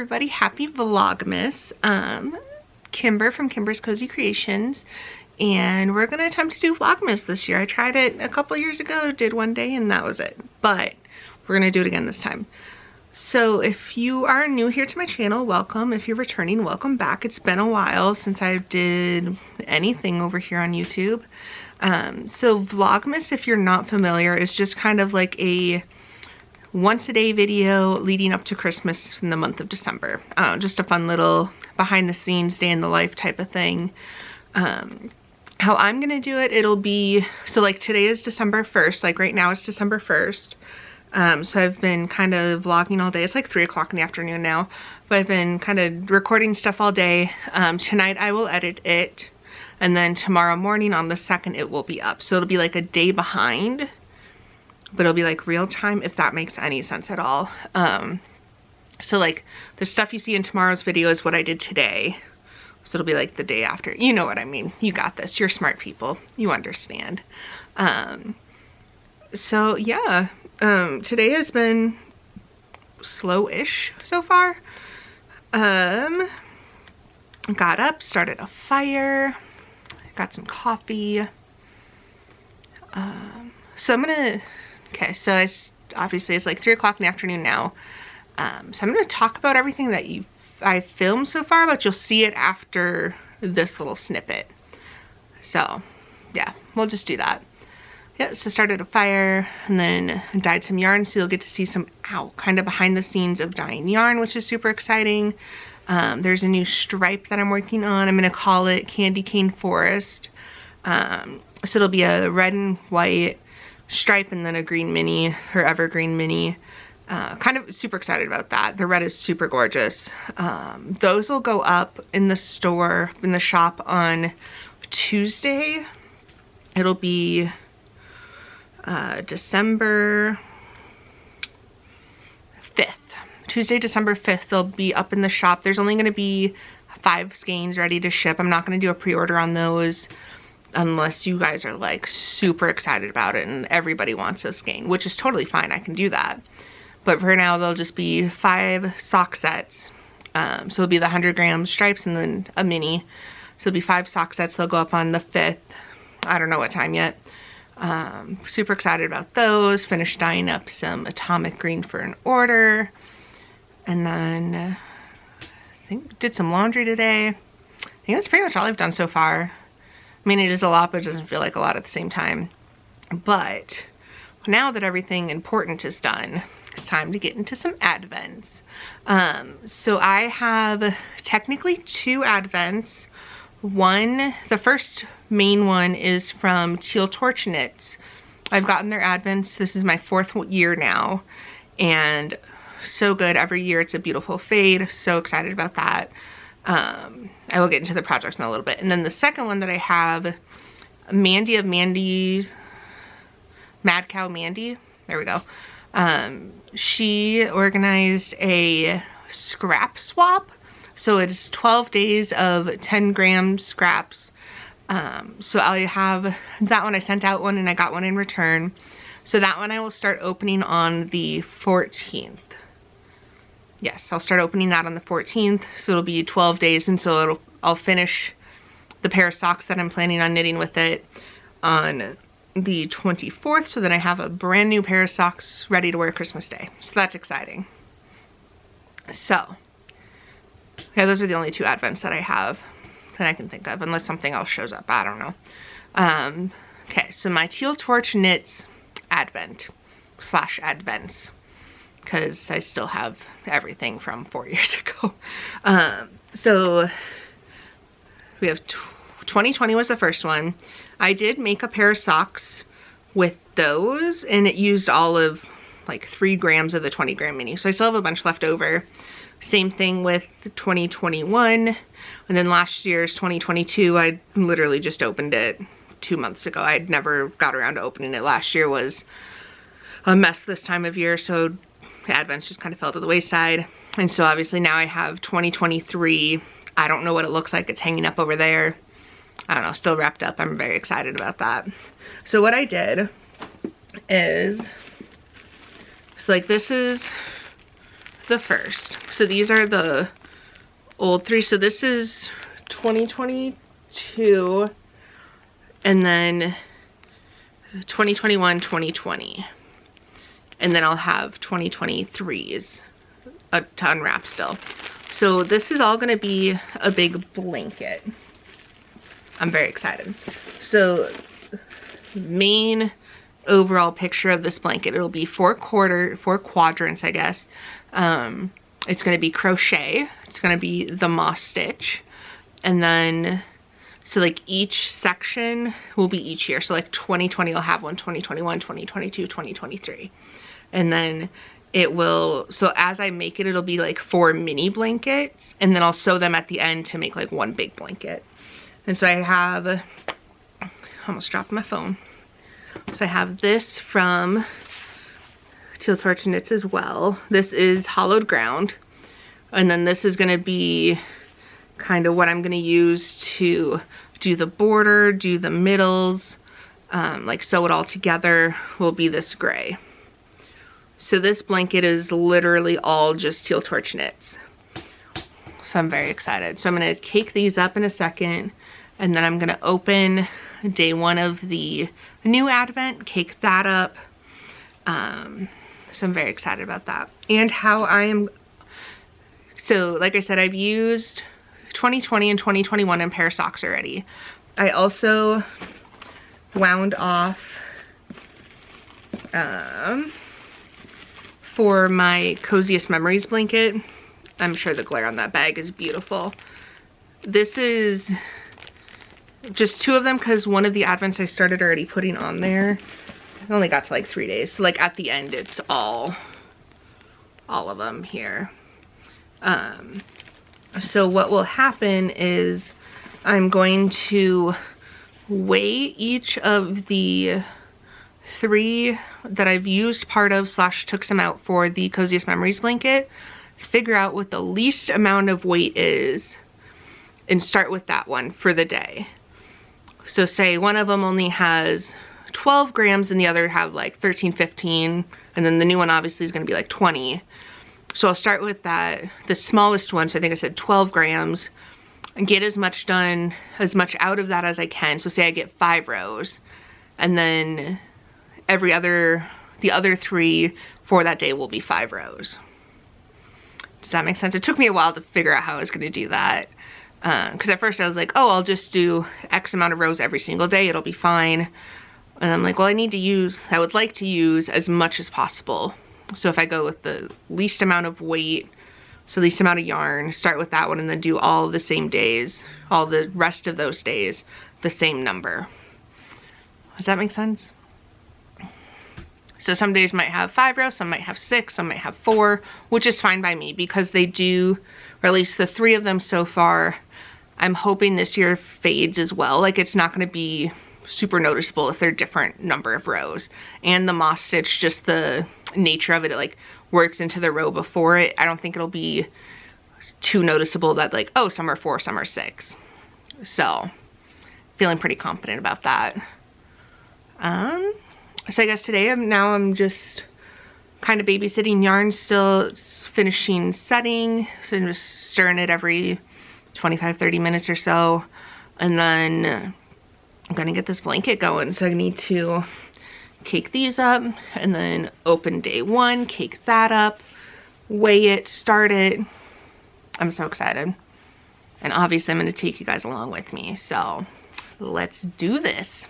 everybody, happy Vlogmas. Kimber from Kimber's Cozy Creations, and we're gonna attempt to do Vlogmas this year. I tried it a couple years ago, did one day, and that was it. But we're gonna do it again this time. So if you are new here to my channel, welcome. If you're returning, welcome back. It's been a while since I did anything over here on YouTube. So Vlogmas, if you're not familiar, is just kind of like a once a day video leading up to Christmas in the month of December. Just a fun little behind the scenes, day in the life type of thing. How I'm gonna do it, it'll be, so like today is December 1st, like right now it's December 1st. So I've been kind of vlogging all day. It's like 3 o'clock in the afternoon now, but I've been kind of recording stuff all day. Tonight I will edit it, and then tomorrow morning on the 2nd it will be up. So it'll be like a day behind, but it'll be like real time, if that makes any sense at all. So like the stuff you see in tomorrow's video is what I did today. So it'll be like the day after. You know what I mean. You got this. You're smart people. You understand. So yeah, today has been slow-ish so far. Got up, started a fire, got some coffee. So I'm gonna, okay, so it's obviously it's like 3 o'clock in the afternoon now. So I'm gonna talk about everything that I filmed so far, but you'll see it after this little snippet. So yeah, we'll just do that. Yeah, so started a fire and then dyed some yarn, so you'll get to see some kind of behind the scenes of dyeing yarn, which is super exciting. There's a new stripe that I'm working on. I'm gonna call it Candy Cane Forest. So it'll be a red and white stripe and then a green mini or evergreen mini. Kind of super excited about that. The red is super gorgeous. Those will go up in the store, in the shop on Tuesday. It'll be December 5th. Tuesday, December 5th, they'll be up in the shop. There's only gonna be 5 skeins ready to ship. I'm not gonna do a pre-order on those unless you guys are like super excited about it and everybody wants a skein, which is totally fine. I can do that. But for now, they'll just be 5 sock sets. So it'll be the 100 gram stripes and then a mini. So it'll be 5 sock sets. They'll go up on the 5th. I don't know what time yet. Super excited about those. Finished dyeing up some atomic green for an order. And then I think did some laundry today. I think that's pretty much all I've done so far. I mean, it is a lot, but it doesn't feel like a lot at the same time. But now that everything important is done, it's time to get into some advents. So I have technically 2 advents. One, the first main one is from Teal Torch Knits. I've gotten their advents. This is my 4th year now, and so good. Every year it's a beautiful fade. So excited about that. I will get into the project in a little bit. And then the second one that I have, Mandy of Mandy's, Mad Cow Mandy, there we go. She organized a scrap swap. So it's 12 days of 10 gram scraps. So I have that one. I sent out one and I got one in return. So that one I will start opening on the 14th. Yes, I'll start opening that on the 14th. So it'll be 12 days, and so I'll finish the pair of socks that I'm planning on knitting with it on the 24th. So then I have a brand new pair of socks ready to wear Christmas Day. So that's exciting. So yeah, those are the only 2 advents that I have that I can think of, unless something else shows up. I don't know. Okay, so my Teal Torch Knits advent / advents, because I still have everything from 4 years ago. So we have 2020 was the first one. I did make a pair of socks with those, and it used all of like 3 grams of the 20 gram mini. So I still have a bunch left over. Same thing with 2021. And then last year's 2022, I literally just opened it 2 months ago. I'd never got around to opening it. Last year was a mess this time of year, so advents just kind of fell to the wayside. And so obviously now I have 2023. I don't know what it looks like. It's hanging up over there. I don't know, still wrapped up. I'm very excited about that. So what I did is, so like this is the first. So these are the old three. So this is 2022 and then 2021, 2020. And then I'll have 2023s to unwrap still. So this is all gonna be a big blanket. I'm very excited. So main overall picture of this blanket, it'll be four quadrants, I guess. It's gonna be crochet, it's gonna be the moss stitch, and then so like each section will be each year. So like 2020 will have one, 2021, 2022, 2023. And then it will, so as I make it, it'll be like 4 mini blankets, and then I'll sew them at the end to make like one big blanket. And so I have, almost dropped my phone. So I have this from Teal Torch Knits as well. This is hollowed ground. And then this is gonna be kind of what I'm gonna use to do the border, do the middles, like sew it all together, will be this gray. So this blanket is literally all just Teal Torch knits. So I'm very excited. So I'm gonna cake these up in a second, and then I'm gonna open day one of the new advent, cake that up. So I'm very excited about that. And how I am, so like I said, I've used 2020 and 2021 in pair of socks already. I also wound off for my Coziest Memories blanket. I'm sure the glare on that bag is beautiful. This is just 2 of them because one of the advents I started already putting on there. I only got to like 3 days. So like at the end, it's all of them here. So what will happen is I'm going to weigh each of the 3 that I've used part of / took some out for the Coziest Memories blanket, figure out what the least amount of weight is, and start with that one for the day. So say one of them only has 12 grams and the other have like 13, 15, and then the new one obviously is going to be like 20. So I'll start with that, the smallest one, so I think I said 12 grams, and get as much done, as much out of that as I can. So say I get 5 rows, and then the other 3 for that day will be 5 rows. Does that make sense? It took me a while to figure out how I was gonna do that. Because at first I was like, oh, I'll just do X amount of rows every single day, it'll be fine. And I'm like, well, I would like to use as much as possible. So if I go with the least amount of weight, so least amount of yarn, start with that one, and then do all the same days, all the rest of those days, the same number. Does that make sense? So some days might have 5 rows, some might have 6, some might have 4, which is fine by me because they do, or at least the 3 of them so far, I'm hoping this year fades as well. Like it's not gonna be super noticeable if they're different number of rows. And the moss stitch, just the nature of it, it like works into the row before it. I don't think it'll be too noticeable that like, oh, some are 4, some are 6. So feeling pretty confident about that. So I guess today I'm just kind of babysitting yarn still, finishing setting. So I'm just stirring it every 25-30 minutes or so. And then I'm gonna get this blanket going. So I need to cake these up and then open day one, cake that up, weigh it, start it. I'm so excited. And obviously I'm gonna take you guys along with me. So let's do this.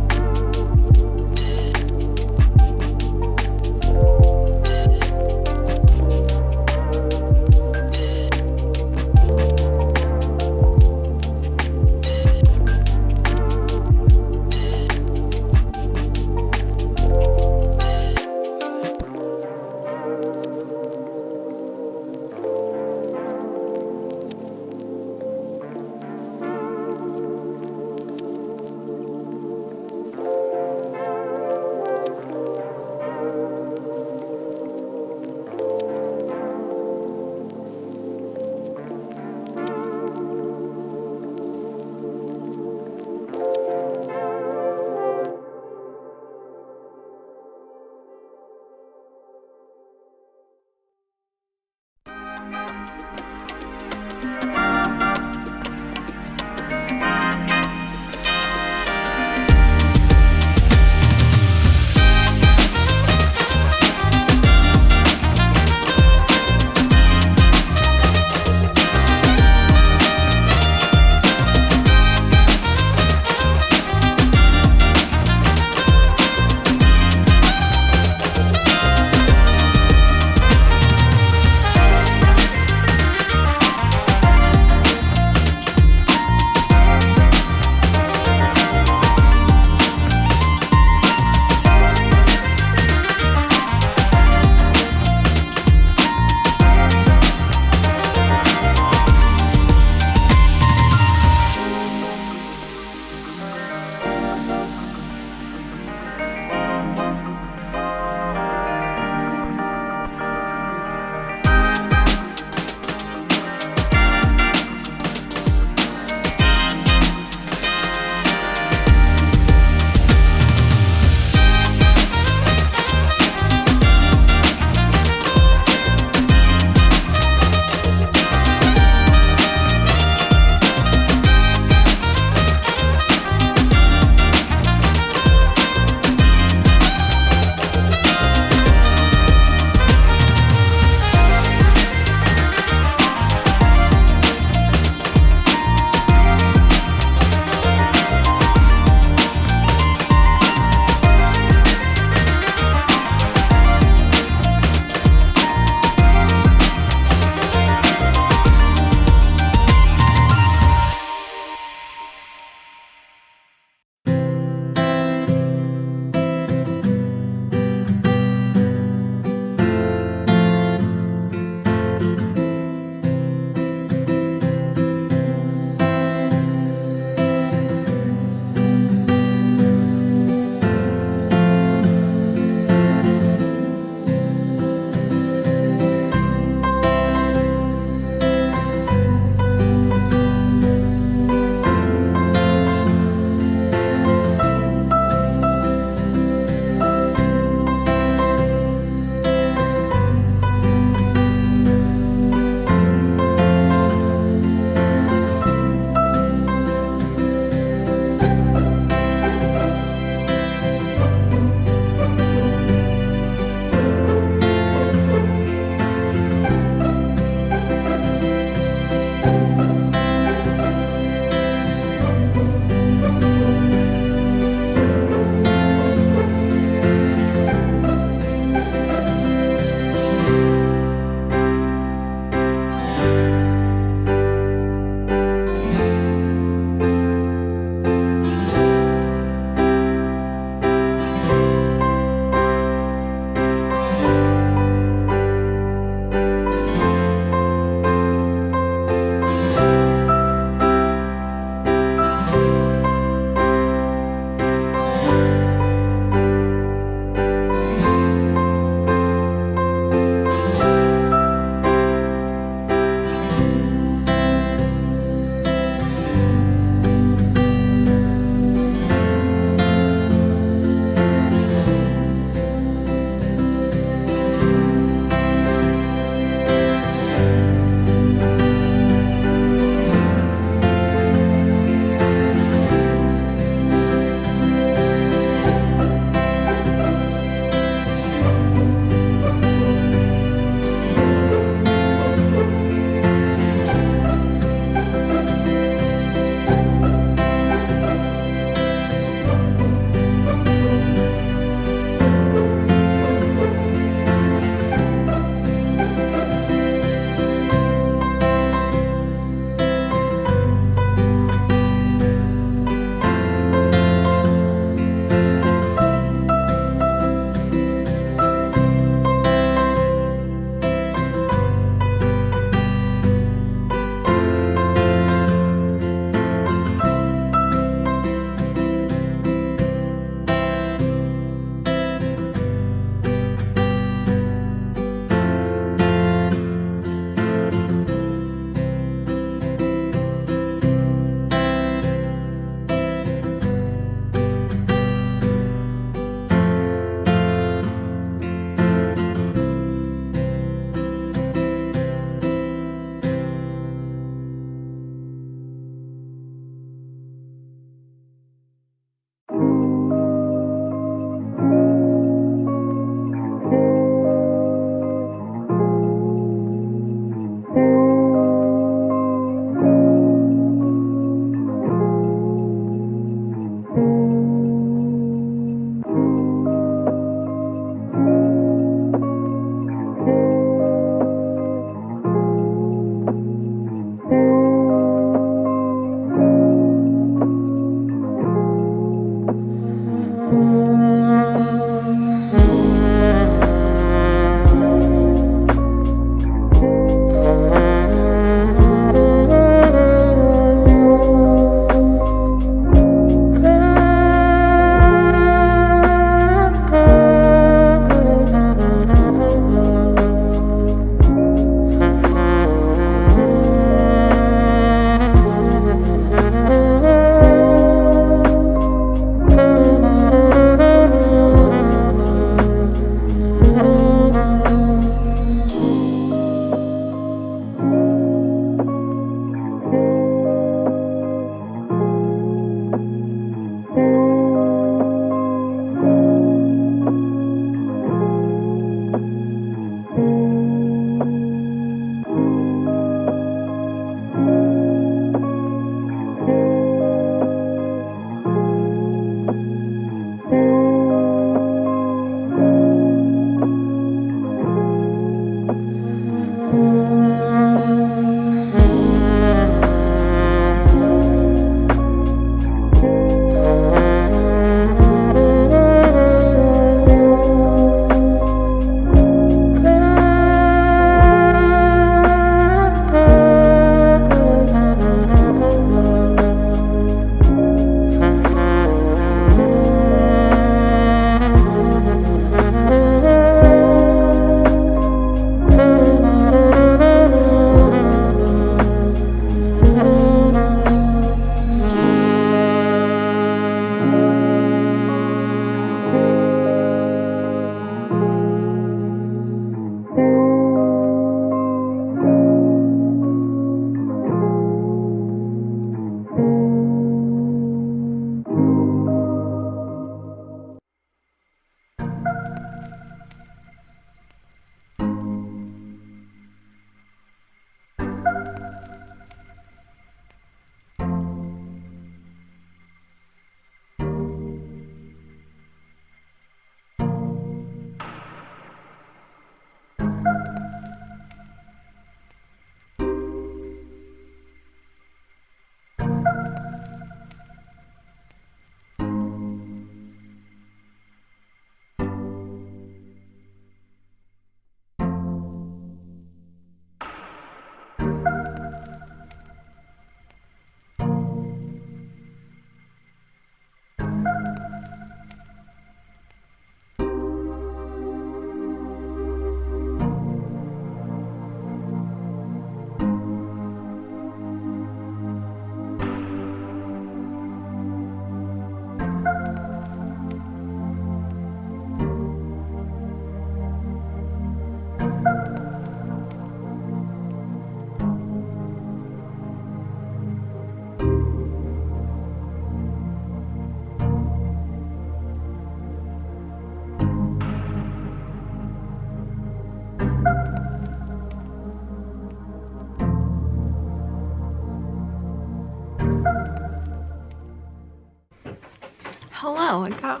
Hello, I got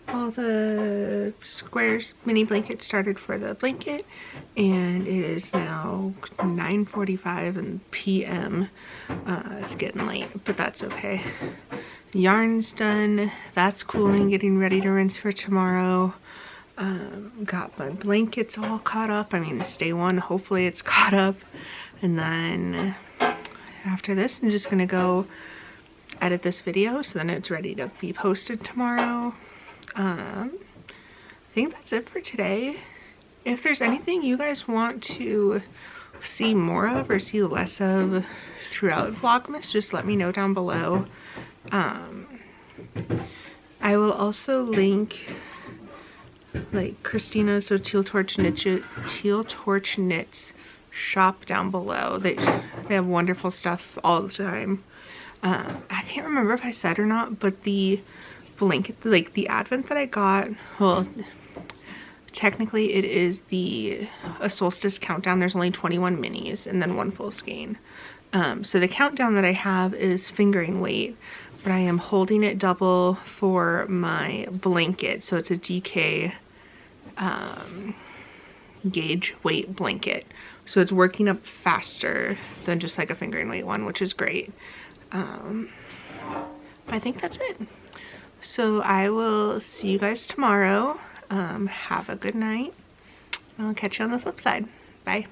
all the squares mini blankets started for the blanket, and it is now 9:45 p.m. It's getting late, but that's okay. Yarn's done, that's cooling, getting ready to rinse for tomorrow. Got my blankets all caught up. I mean, it's day one, hopefully it's caught up. And then after this, I'm just gonna go edit this video so then it's ready to be posted tomorrow. I think that's it for today. If there's anything you guys want to see more of or see less of throughout Vlogmas, just let me know down below. I will also link like Christina's, so Teal Torch Knits shop down below. They have wonderful stuff all the time. I can't remember if I said or not, but the blanket, like the advent that I got, well, technically it is a solstice countdown. There's only 21 minis and then one full skein. So the countdown that I have is fingering weight, but I am holding it double for my blanket. So it's a DK gauge weight blanket. So it's working up faster than just like a fingering weight one, which is great. I think that's it. So I will see you guys tomorrow. Have a good night. I'll catch you on the flip side. Bye.